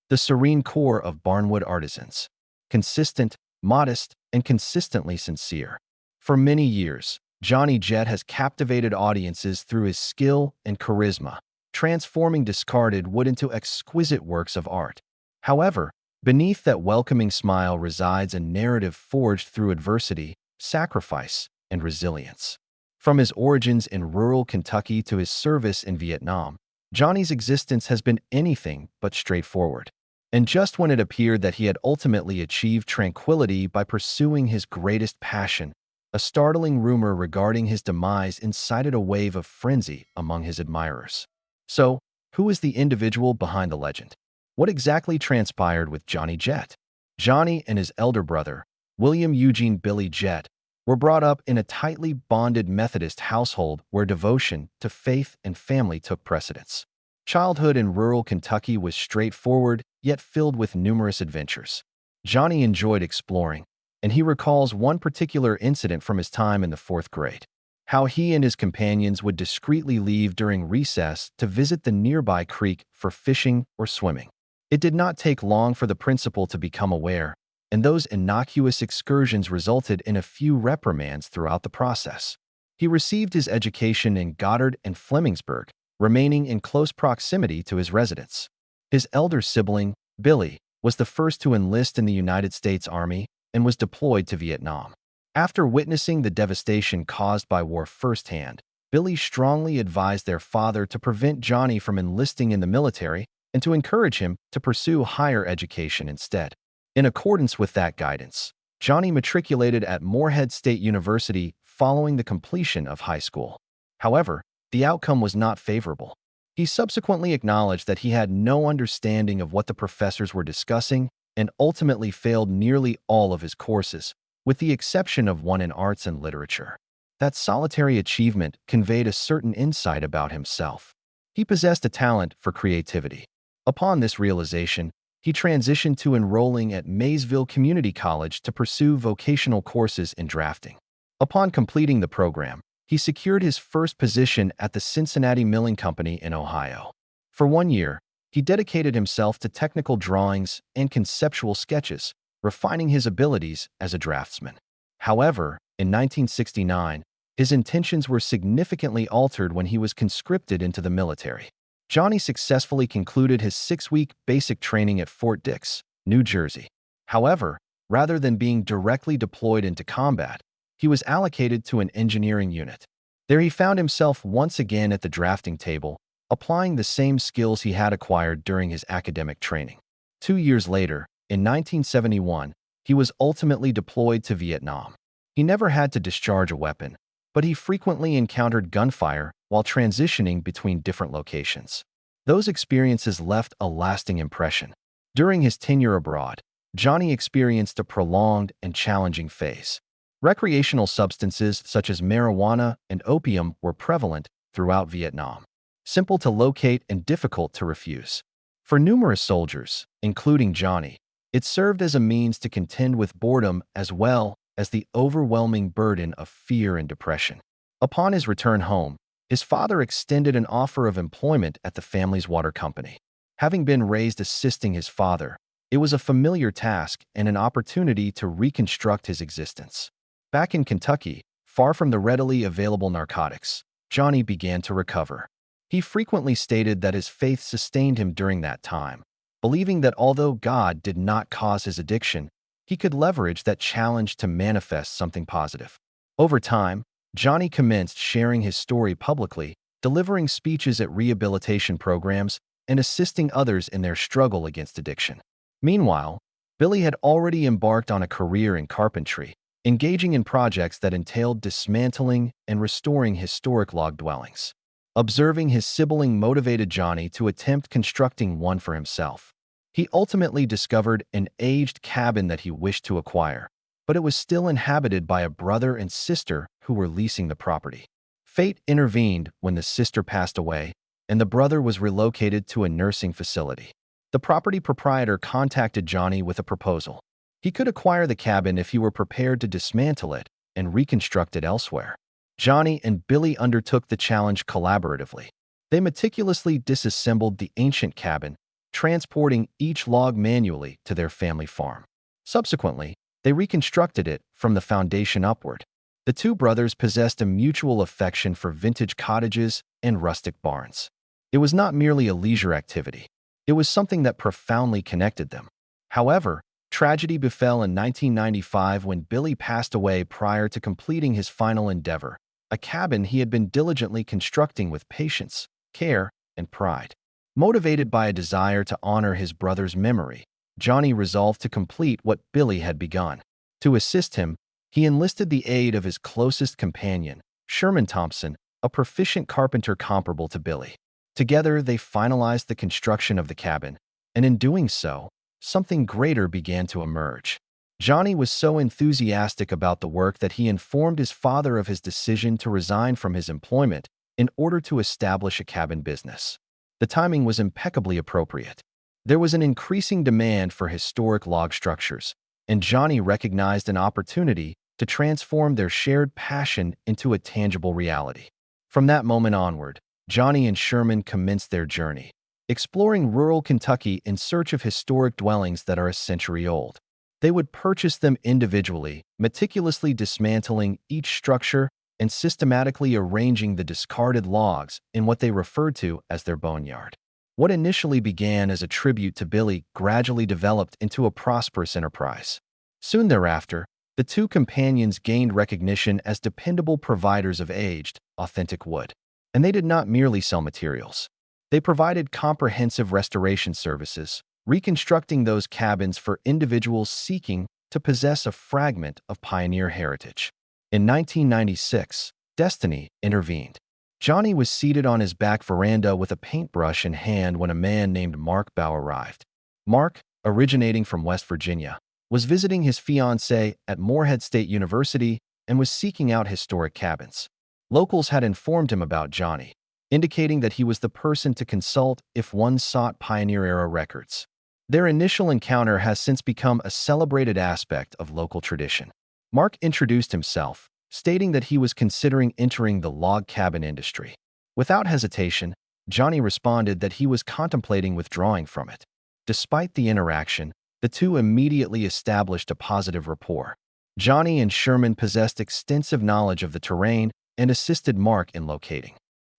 the serene core of Barnwood artisans. Consistent, modest, and consistently sincere. For many years, Johnny Jett has captivated audiences through his skill and charisma, transforming discarded wood into exquisite works of art. However, beneath that welcoming smile resides a narrative forged through adversity, sacrifice, and resilience. From his origins in rural Kentucky to his service in Vietnam, Johnny's existence has been anything but straightforward. And just when it appeared that he had ultimately achieved tranquility by pursuing his greatest passion, a startling rumor regarding his demise incited a wave of frenzy among his admirers. So, who is the individual behind the legend? What exactly transpired with Johnny Jett? Johnny and his elder brother, William Eugene Billy Jett, were brought up in a tightly bonded Methodist household where devotion to faith and family took precedence. Childhood in rural Kentucky was straightforward, yet filled with numerous adventures. Johnny enjoyed exploring, and he recalls one particular incident from his time in the 4th grade. How he and his companions would discreetly leave during recess to visit the nearby creek for fishing or swimming. It did not take long for the principal to become aware, and those innocuous excursions resulted in a few reprimands throughout the process. He received his education in Goddard and Flemingsburg, remaining in close proximity to his residence. His elder sibling, Billy, was the first to enlist in the United States Army and was deployed to Vietnam. After witnessing the devastation caused by war firsthand, Billy strongly advised their father to prevent Johnny from enlisting in the military and to encourage him to pursue higher education instead. In accordance with that guidance, Johnny matriculated at Morehead State University following the completion of high school. However, the outcome was not favorable. He subsequently acknowledged that he had no understanding of what the professors were discussing and ultimately failed nearly all of his courses, with the exception of one in arts and literature. That solitary achievement conveyed a certain insight about himself. He possessed a talent for creativity. Upon this realization, he transitioned to enrolling at Maysville Community College to pursue vocational courses in drafting. Upon completing the program, he secured his first position at the Cincinnati Milling Company in Ohio. For 1 year, he dedicated himself to technical drawings and conceptual sketches, refining his abilities as a draftsman. However, in 1969, his intentions were significantly altered when he was conscripted into the military. Johnny successfully concluded his 6-week basic training at Fort Dix, New Jersey. However, rather than being directly deployed into combat, he was allocated to an engineering unit. There he found himself once again at the drafting table, applying the same skills he had acquired during his academic training. 2 years later, in 1971, he was ultimately deployed to Vietnam. He never had to discharge a weapon, but he frequently encountered gunfire while transitioning between different locations. Those experiences left a lasting impression. During his tenure abroad, Johnny experienced a prolonged and challenging phase. Recreational substances such as marijuana and opium were prevalent throughout Vietnam, simple to locate and difficult to refuse. For numerous soldiers, including Johnny, it served as a means to contend with boredom as well as the overwhelming burden of fear and depression. Upon his return home, his father extended an offer of employment at the family's water company. Having been raised assisting his father, it was a familiar task and an opportunity to reconstruct his existence. Back in Kentucky, far from the readily available narcotics, Johnny began to recover. He frequently stated that his faith sustained him during that time, believing that although God did not cause his addiction, he could leverage that challenge to manifest something positive. Over time, Johnny commenced sharing his story publicly, delivering speeches at rehabilitation programs, and assisting others in their struggle against addiction. Meanwhile, Billy had already embarked on a career in carpentry, engaging in projects that entailed dismantling and restoring historic log dwellings. Observing his sibling motivated Johnny to attempt constructing one for himself. He ultimately discovered an aged cabin that he wished to acquire, but it was still inhabited by a brother and sister who were leasing the property. Fate intervened when the sister passed away, and the brother was relocated to a nursing facility. The property proprietor contacted Johnny with a proposal. He could acquire the cabin if he were prepared to dismantle it and reconstruct it elsewhere. Johnny and Billy undertook the challenge collaboratively. They meticulously disassembled the ancient cabin, transporting each log manually to their family farm. Subsequently, they reconstructed it from the foundation upward. The two brothers possessed a mutual affection for vintage cottages and rustic barns. It was not merely a leisure activity. It was something that profoundly connected them. However, tragedy befell in 1995 when Billy passed away prior to completing his final endeavor, a cabin he had been diligently constructing with patience, care, and pride. Motivated by a desire to honor his brother's memory, Johnny resolved to complete what Billy had begun. To assist him, he enlisted the aid of his closest companion, Sherman Thompson, a proficient carpenter comparable to Billy. Together, they finalized the construction of the cabin, and in doing so, something greater began to emerge. Johnny was so enthusiastic about the work that he informed his father of his decision to resign from his employment in order to establish a cabin business. The timing was impeccably appropriate. There was an increasing demand for historic log structures, and Johnny recognized an opportunity to transform their shared passion into a tangible reality. From that moment onward, Johnny and Sherman commenced their journey, exploring rural Kentucky in search of historic dwellings that are a century old. They would purchase them individually, meticulously dismantling each structure and systematically arranging the discarded logs in what they referred to as their boneyard. What initially began as a tribute to Billy gradually developed into a prosperous enterprise. Soon thereafter, the two companions gained recognition as dependable providers of aged, authentic wood. And they did not merely sell materials. They provided comprehensive restoration services, reconstructing those cabins for individuals seeking to possess a fragment of pioneer heritage. In 1996, destiny intervened. Johnny was seated on his back veranda with a paintbrush in hand when a man named Mark Bow arrived. Mark, originating from West Virginia, was visiting his fiancée at Morehead State University and was seeking out historic cabins. Locals had informed him about Johnny, indicating that he was the person to consult if one sought pioneer-era records. Their initial encounter has since become a celebrated aspect of local tradition. Mark introduced himself, stating that he was considering entering the log cabin industry. Without hesitation, Johnny responded that he was contemplating withdrawing from it. Despite the interaction, the two immediately established a positive rapport. Johnny and Sherman possessed extensive knowledge of the terrain and assisted Mark in locating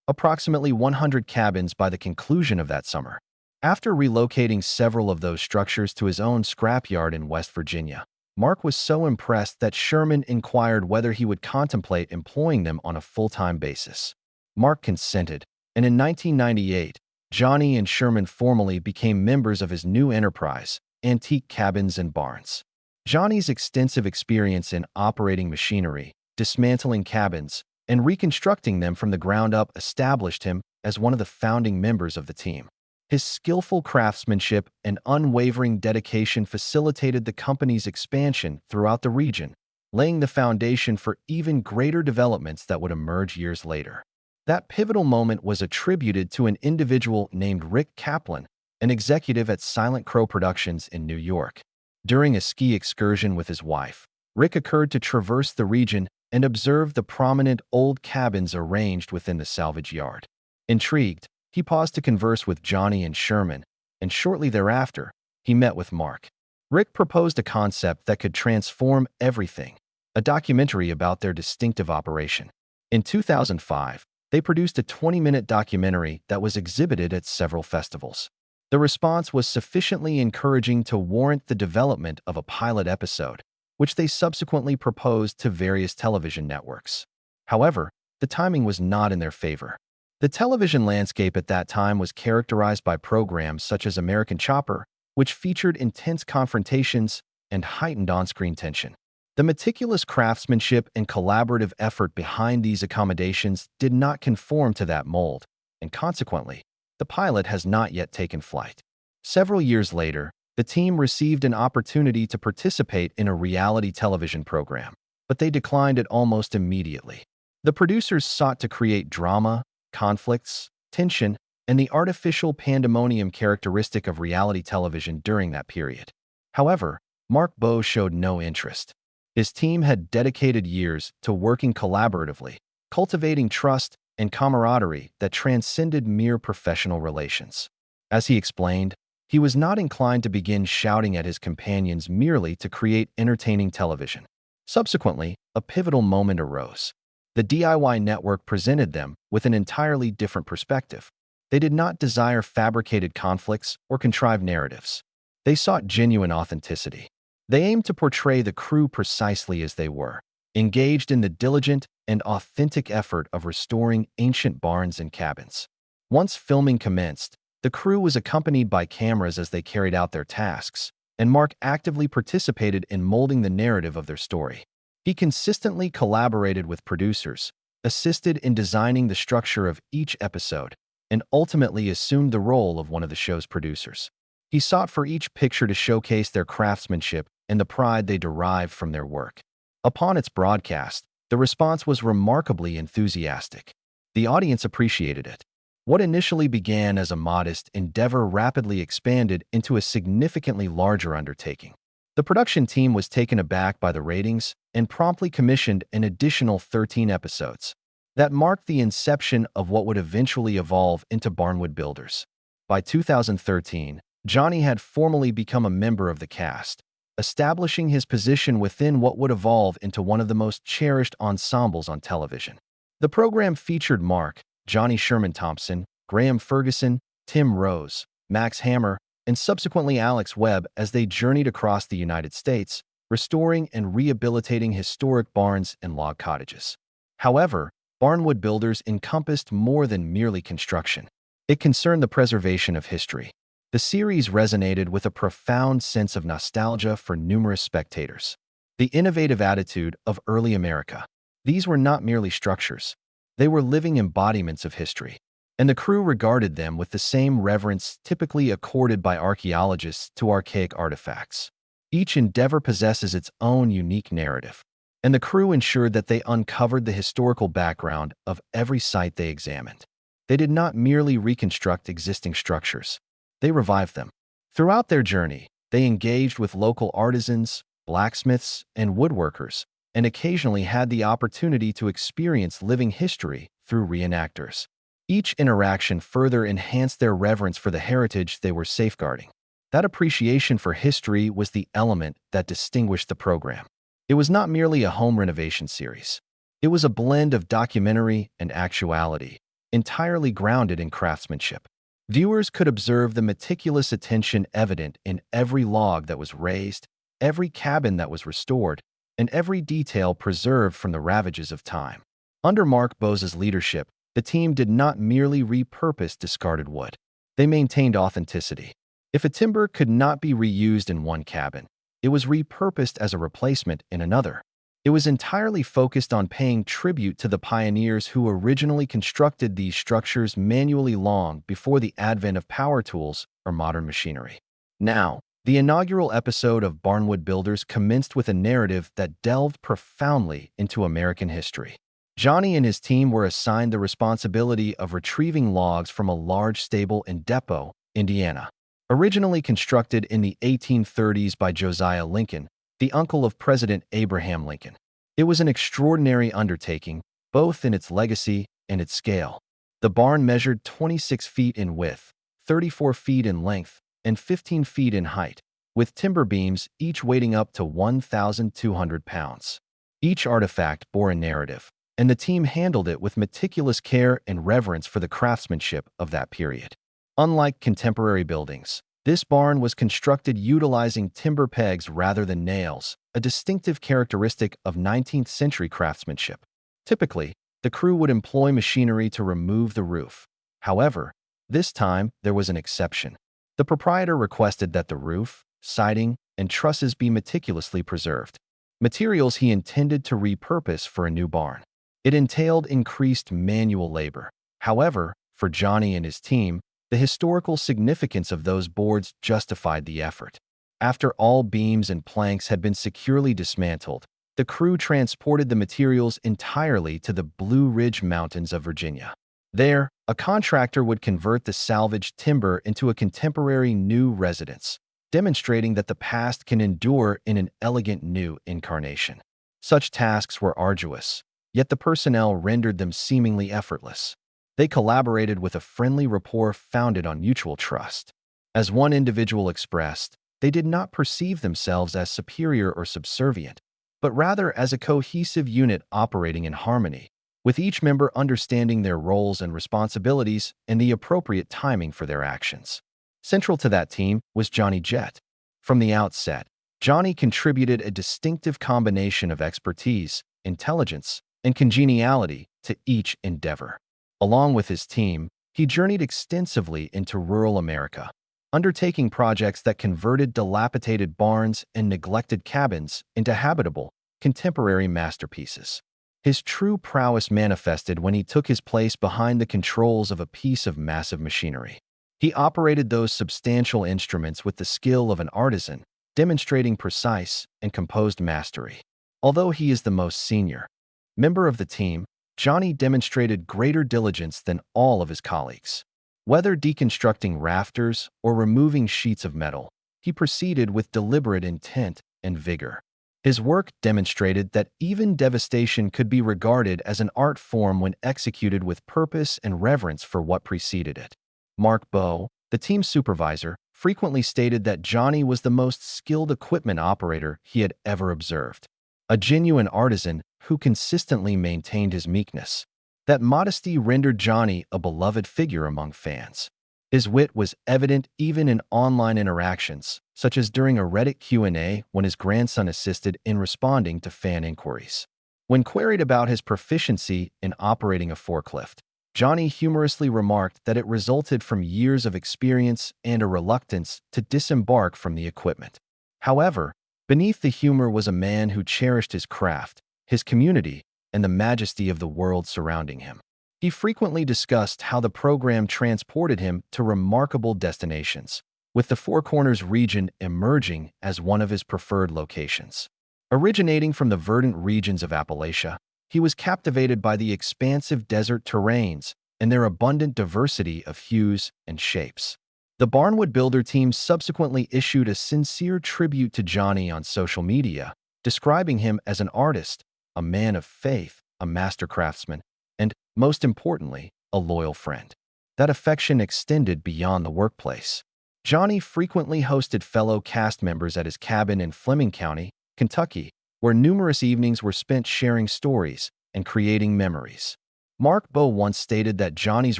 approximately 100 cabins by the conclusion of that summer. After relocating several of those structures to his own scrapyard in West Virginia, Mark was so impressed that Sherman inquired whether he would contemplate employing them on a full-time basis. Mark consented, and in 1998, Johnny and Sherman formally became members of his new enterprise, Antique Cabins and Barns. Johnny's extensive experience in operating machinery, dismantling cabins, and reconstructing them from the ground up established him as one of the founding members of the team. His skillful craftsmanship and unwavering dedication facilitated the company's expansion throughout the region, laying the foundation for even greater developments that would emerge years later. That pivotal moment was attributed to an individual named Rick Kaplan, an executive at Silent Crow Productions in New York. During a ski excursion with his wife, Rick occurred to traverse the region and observe the prominent old cabins arranged within the salvage yard. Intrigued, he paused to converse with Johnny and Sherman, and shortly thereafter, he met with Mark. Rick proposed a concept that could transform everything, a documentary about their distinctive operation. In 2005, they produced a 20-minute documentary that was exhibited at several festivals. The response was sufficiently encouraging to warrant the development of a pilot episode, which they subsequently proposed to various television networks. However, the timing was not in their favor. The television landscape at that time was characterized by programs such as American Chopper, which featured intense confrontations and heightened on-screen tension. The meticulous craftsmanship and collaborative effort behind these accommodations did not conform to that mold, and consequently, the pilot has not yet taken flight. Several years later, the team received an opportunity to participate in a reality television program, but they declined it almost immediately. The producers sought to create drama, conflicts, tension, and the artificial pandemonium characteristic of reality television during that period. However, Mark Bow showed no interest. His team had dedicated years to working collaboratively, cultivating trust and camaraderie that transcended mere professional relations. As he explained, He was not inclined to begin shouting at his companions merely to create entertaining television. Subsequently, a pivotal moment arose. The DIY network presented them with an entirely different perspective. They did not desire fabricated conflicts or contrived narratives. They sought genuine authenticity. They aimed to portray the crew precisely as they were, engaged in the diligent and authentic effort of restoring ancient barns and cabins. Once filming commenced, the crew was accompanied by cameras as they carried out their tasks, and Mark actively participated in molding the narrative of their story. He consistently collaborated with producers, assisted in designing the structure of each episode, and ultimately assumed the role of one of the show's producers. He sought for each picture to showcase their craftsmanship and the pride they derived from their work. Upon its broadcast, the response was remarkably enthusiastic. The audience appreciated it. What initially began as a modest endeavor rapidly expanded into a significantly larger undertaking. The production team was taken aback by the ratings and promptly commissioned an additional 13 episodes. That marked the inception of what would eventually evolve into Barnwood Builders. By 2013, Johnny had formally become a member of the cast, establishing his position within what would evolve into one of the most cherished ensembles on television. The program featured Mark, Johnny Sherman Thompson, Graham Ferguson, Tim Rose, Max Hammer, and subsequently Alex Webb as they journeyed across the United States, restoring and rehabilitating historic barns and log cottages. However, Barnwood Builders encompassed more than merely construction. It concerned the preservation of history. The series resonated with a profound sense of nostalgia for numerous spectators. The innovative attitude of early America. These were not merely structures. They were living embodiments of history, and the crew regarded them with the same reverence typically accorded by archaeologists to archaic artifacts. Each endeavor possesses its own unique narrative, and the crew ensured that they uncovered the historical background of every site they examined. They did not merely reconstruct existing structures. They revived them. Throughout their journey, they engaged with local artisans, blacksmiths, and woodworkers, and occasionally had the opportunity to experience living history through reenactors. Each interaction further enhanced their reverence for the heritage they were safeguarding. That appreciation for history was the element that distinguished the program. It was not merely a home renovation series. It was a blend of documentary and actuality, entirely grounded in craftsmanship. Viewers could observe the meticulous attention evident in every log that was raised, every cabin that was restored, and every detail preserved from the ravages of time. Under Mark Bose's leadership, the team did not merely repurpose discarded wood. They maintained authenticity. If a timber could not be reused in one cabin, it was repurposed as a replacement in another. It was entirely focused on paying tribute to the pioneers who originally constructed these structures manually long before the advent of power tools or modern machinery. Now, the inaugural episode of Barnwood Builders commenced with a narrative that delved profoundly into American history. Johnny and his team were assigned the responsibility of retrieving logs from a large stable in Depot, Indiana. Originally constructed in the 1830s by Josiah Lincoln, the uncle of President Abraham Lincoln. It was an extraordinary undertaking, both in its legacy and its scale. The barn measured 26 feet in width, 34 feet in length, and 15 feet in height, with timber beams each weighing up to 1,200 pounds. Each artifact bore a narrative, and the team handled it with meticulous care and reverence for the craftsmanship of that period. Unlike contemporary buildings, this barn was constructed utilizing timber pegs rather than nails, a distinctive characteristic of 19th century craftsmanship. Typically, the crew would employ machinery to remove the roof. However, this time there was an exception. The proprietor requested that the roof, siding, and trusses be meticulously preserved, materials he intended to repurpose for a new barn. It entailed increased manual labor. However, for Johnny and his team, the historical significance of those boards justified the effort. After all beams and planks had been securely dismantled, the crew transported the materials entirely to the Blue Ridge Mountains of Virginia. There, a contractor would convert the salvaged timber into a contemporary new residence, demonstrating that the past can endure in an elegant new incarnation. Such tasks were arduous, yet the personnel rendered them seemingly effortless. They collaborated with a friendly rapport founded on mutual trust. As one individual expressed, they did not perceive themselves as superior or subservient, but rather as a cohesive unit operating in harmony, with each member understanding their roles and responsibilities and the appropriate timing for their actions. Central to that team was Johnny Jett. From the outset, Johnny contributed a distinctive combination of expertise, intelligence, and congeniality to each endeavor. Along with his team, he journeyed extensively into rural America, undertaking projects that converted dilapidated barns and neglected cabins into habitable, contemporary masterpieces. His true prowess manifested when he took his place behind the controls of a piece of massive machinery. He operated those substantial instruments with the skill of an artisan, demonstrating precise and composed mastery. Although he is the most senior member of the team, Johnny demonstrated greater diligence than all of his colleagues. Whether deconstructing rafters or removing sheets of metal, he proceeded with deliberate intent and vigor. His work demonstrated that even devastation could be regarded as an art form when executed with purpose and reverence for what preceded it. Mark Bowe, the team supervisor, frequently stated that Johnny was the most skilled equipment operator he had ever observed. A genuine artisan who consistently maintained his meekness. That modesty rendered Johnny a beloved figure among fans. His wit was evident even in online interactions, such as during a Reddit Q&A when his grandson assisted in responding to fan inquiries. When queried about his proficiency in operating a forklift, Johnny humorously remarked that it resulted from years of experience and a reluctance to disembark from the equipment. However, beneath the humor was a man who cherished his craft, his community, and the majesty of the world surrounding him. He frequently discussed how the program transported him to remarkable destinations, with the Four Corners region emerging as one of his preferred locations. Originating from the verdant regions of Appalachia, he was captivated by the expansive desert terrains and their abundant diversity of hues and shapes. The Barnwood Builder team subsequently issued a sincere tribute to Johnny on social media, describing him as an artist, a man of faith, a master craftsman, and, most importantly, a loyal friend. That affection extended beyond the workplace. Johnny frequently hosted fellow cast members at his cabin in Fleming County, Kentucky, where numerous evenings were spent sharing stories and creating memories. Mark Bowe once stated that Johnny's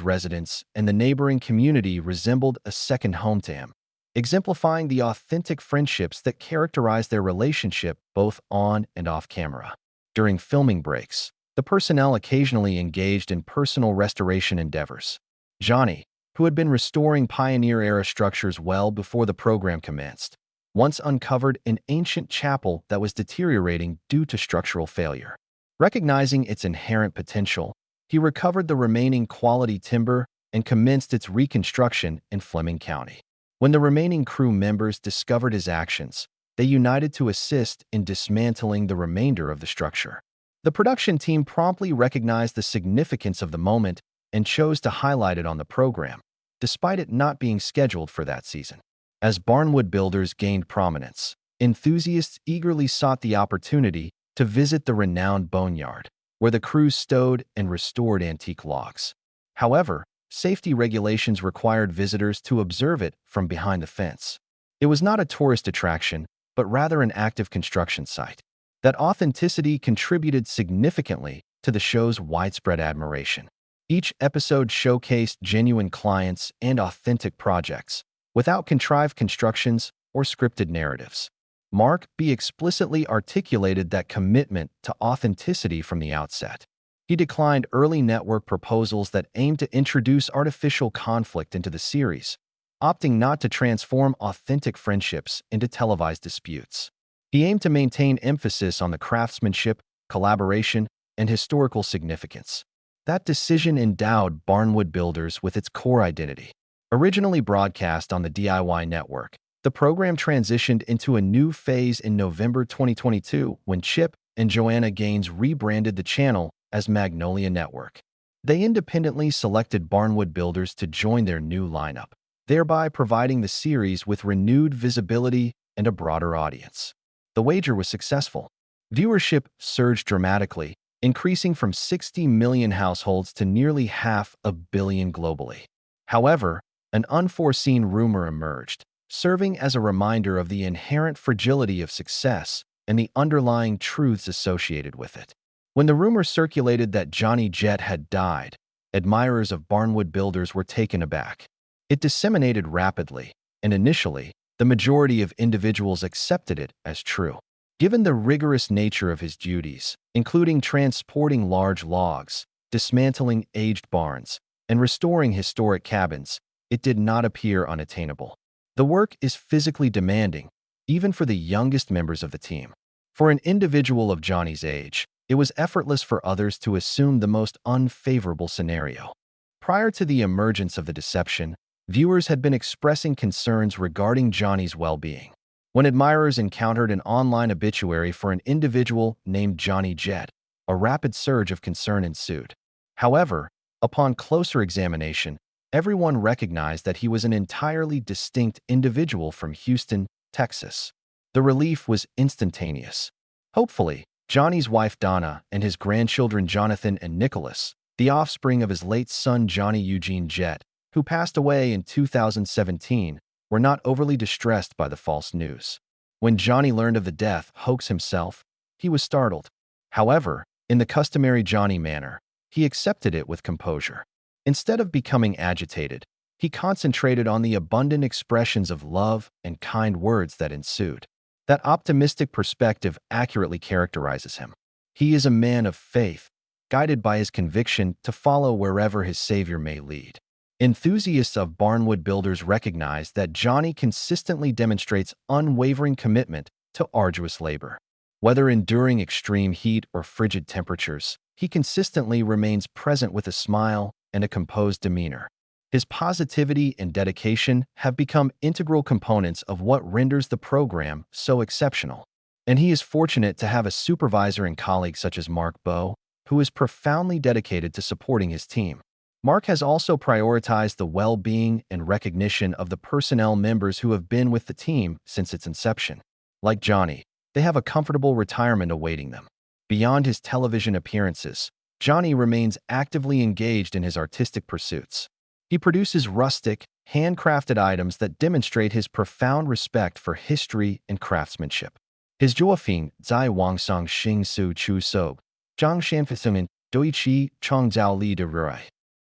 residence and the neighboring community resembled a second home to him, exemplifying the authentic friendships that characterized their relationship both on and off camera. During filming breaks, the personnel occasionally engaged in personal restoration endeavors. Johnny, who had been restoring pioneer-era structures well before the program commenced, once uncovered an ancient chapel that was deteriorating due to structural failure. Recognizing its inherent potential, he recovered the remaining quality timber and commenced its reconstruction in Fleming County. When the remaining crew members discovered his actions, they united to assist in dismantling the remainder of the structure. The production team promptly recognized the significance of the moment and chose to highlight it on the program, despite it not being scheduled for that season. As Barnwood Builders gained prominence, enthusiasts eagerly sought the opportunity to visit the renowned boneyard, where the crews stowed and restored antique logs. However, safety regulations required visitors to observe it from behind the fence. It was not a tourist attraction, but rather an active construction site. That authenticity contributed significantly to the show's widespread admiration. Each episode showcased genuine clients and authentic projects, without contrived constructions or scripted narratives. Mark B. explicitly articulated that commitment to authenticity from the outset. He declined early network proposals that aimed to introduce artificial conflict into the series, opting not to transform authentic friendships into televised disputes. He aimed to maintain emphasis on the craftsmanship, collaboration, and historical significance. That decision endowed Barnwood Builders with its core identity. Originally broadcast on the DIY network, the program transitioned into a new phase in November 2022 when Chip and Joanna Gaines rebranded the channel as Magnolia Network. They independently selected Barnwood Builders to join their new lineup, thereby providing the series with renewed visibility and a broader audience. The wager was successful. Viewership surged dramatically, increasing from 60 million households to nearly 500 million globally. However, An unforeseen rumor emerged, serving as a reminder of the inherent fragility of success and the underlying truths associated with it. When the rumor circulated that Johnny Jett had died, admirers of Barnwood Builders were taken aback. It disseminated rapidly, and initially, the majority of individuals accepted it as true. Given the rigorous nature of his duties, including transporting large logs, dismantling aged barns, and restoring historic cabins, it did not appear unattainable. The work is physically demanding, even for the youngest members of the team. For an individual of Johnny's age, it was effortless for others to assume the most unfavorable scenario. Prior to the emergence of the deception, viewers had been expressing concerns regarding Johnny's well-being. When admirers encountered an online obituary for an individual named Johnny Jett, a rapid surge of concern ensued. However, upon closer examination, everyone recognized that he was an entirely distinct individual from Houston, Texas. The relief was instantaneous. Hopefully, Johnny's wife Donna and his grandchildren Jonathan and Nicholas, the offspring of his late son Johnny Eugene Jett, who passed away in 2017, were not overly distressed by the false news. When Johnny learned of the death hoax himself, he was startled. However, in the customary Johnny manner, he accepted it with composure. Instead of becoming agitated, he concentrated on the abundant expressions of love and kind words that ensued. That optimistic perspective accurately characterizes him. He is a man of faith, guided by his conviction to follow wherever his Savior may lead. Enthusiasts of Barnwood Builders recognize that Johnny consistently demonstrates unwavering commitment to arduous labor. Whether enduring extreme heat or frigid temperatures, he consistently remains present with a smile and a composed demeanor. His positivity and dedication have become integral components of what renders the program so exceptional. And he is fortunate to have a supervisor and colleague such as Mark Bowe, who is profoundly dedicated to supporting his team. Mark has also prioritized the well-being and recognition of the personnel members who have been with the team since its inception. Like Johnny, they have a comfortable retirement awaiting them. Beyond his television appearances, Johnny remains actively engaged in his artistic pursuits. He produces rustic, handcrafted items that demonstrate his profound respect for history and craftsmanship. His Joafing Zai Wangsang Xing Su Chu So, Zhang Shanfisungen, Doichi Chong Zhao Li de Rui.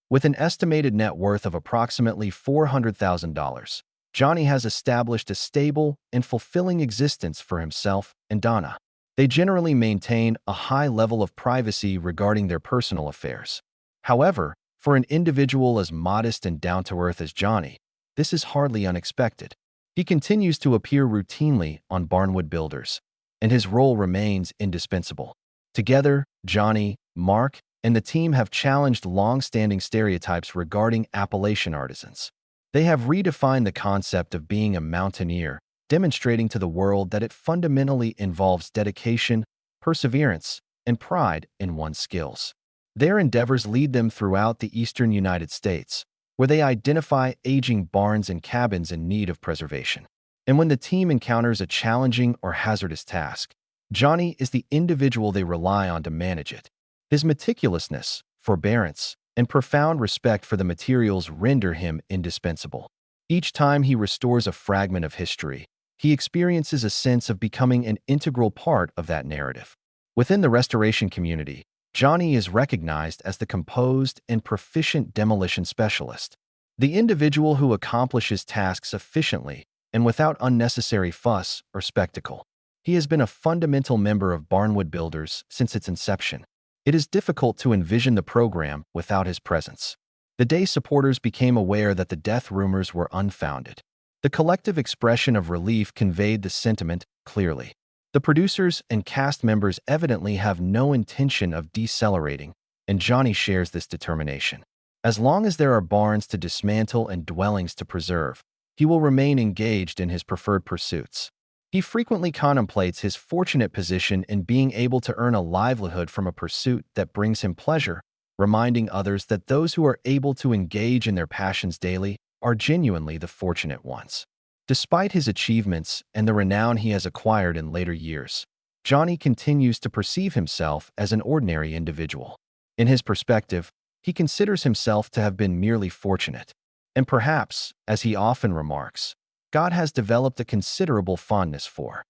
With an estimated net worth of approximately $400,000, Johnny has established a stable and fulfilling existence for himself and Donna. They generally maintain a high level of privacy regarding their personal affairs. However, for an individual as modest and down-to-earth as Johnny, this is hardly unexpected. He continues to appear routinely on Barnwood Builders, and his role remains indispensable. Together, Johnny, Mark, and the team have challenged long-standing stereotypes regarding Appalachian artisans. They have redefined the concept of being a mountaineer, demonstrating to the world that it fundamentally involves dedication, perseverance, and pride in one's skills. Their endeavors lead them throughout the eastern United States, where they identify aging barns and cabins in need of preservation. And when the team encounters a challenging or hazardous task, Johnny is the individual they rely on to manage it. His meticulousness, forbearance, and profound respect for the materials render him indispensable. Each time he restores a fragment of history, he experiences a sense of becoming an integral part of that narrative. Within the restoration community, Johnny is recognized as the composed and proficient demolition specialist, the individual who accomplishes tasks efficiently and without unnecessary fuss or spectacle. He has been a fundamental member of Barnwood Builders since its inception. It is difficult to envision the program without his presence. The day supporters became aware that the death rumors were unfounded. The collective expression of relief conveyed the sentiment clearly. The producers and cast members evidently have no intention of decelerating, and Johnny shares this determination. As long as there are barns to dismantle and dwellings to preserve, he will remain engaged in his preferred pursuits. He frequently contemplates his fortunate position in being able to earn a livelihood from a pursuit that brings him pleasure, reminding others that those who are able to engage in their passions daily are genuinely the fortunate ones. Despite his achievements and the renown he has acquired in later years, Johnny continues to perceive himself as an ordinary individual. In his perspective, he considers himself to have been merely fortunate. And perhaps, as he often remarks, God has developed a considerable fondness for